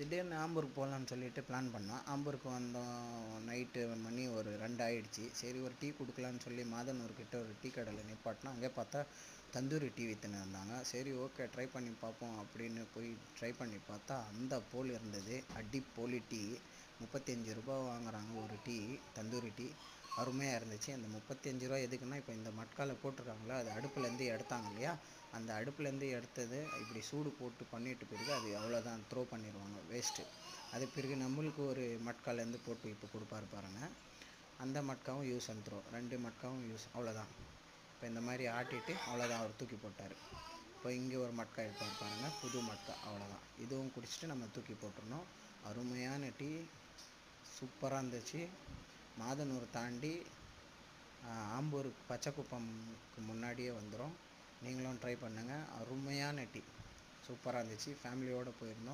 திடீர்னு ஆம்பூருக்கு போகலான்னு சொல்லிட்டு பிளான் பண்ணோம். ஆம்பூருக்கு வந்தோம். நைட்டு மணி ஒரு 2 ஆயிடுச்சு. சரி ஒரு டீ குடுக்கலான்னு சொல்லி மாதனூர்கிட்ட ஒரு டீ கடையில் நிப்பாட்டினோம். அங்கே பார்த்தா தந்தூரி டீ விற்றுன்னு இருந்தாங்க. சரி ஓகே ட்ரை பண்ணி பார்ப்போம் அப்படின்னு போய் ட்ரை பண்ணி பார்த்தா அந்த போல் இருந்தது. அடி போலி டீ. 35 ரூபா வாங்குறாங்க ஒரு டீ, தந்தூரி டீ. அருமையாக இருந்துச்சு. அந்த 35 ரூபா எதுக்குன்னா, இப்போ இந்த மட்கால போட்டிருக்காங்களா, அது அடுப்புலேருந்து எடுத்தாங்க இல்லையா, அந்த அடுப்புலேருந்து எடுத்தது இப்படி சூடு போட்டு பண்ணிட்டு பிறகு அது அவ்வளோதான், த்ரோ பண்ணிடுவாங்க, வேஸ்ட்டு. அது பிறகு நம்மளுக்கு ஒரு மட்காலேருந்து போட்டு இப்போ கொடுப்பாரு பாருங்கள், அந்த மட்காவும் யூஸ் அண்ட் த்ரோ, 2 மட்காவும் யூஸ், அவ்வளோதான். இப்போ இந்த மாதிரி ஆட்டிட்டு அவ்வளோதான், அவர் தூக்கி போட்டார். இப்போ இங்கே ஒரு மட்கா எடுப்பார் பாருங்கள், புது மட்கா, அவ்வளோதான். இதுவும் குடிச்சிட்டு நம்ம தூக்கி போட்டுருணும். அருமையான டீ, சூப்பராக இருந்துச்சு. மாதனூர் தாண்டி ஆம்பூருக்கு பச்சைக்குப்பம்க்கு முன்னாடியே வந்துடும். நீங்களும் ட்ரை பண்ணுங்கள். அருமையான டீ, சூப்பராக இருந்துச்சு. ஃபேமிலியோடு போயிருந்தோம்.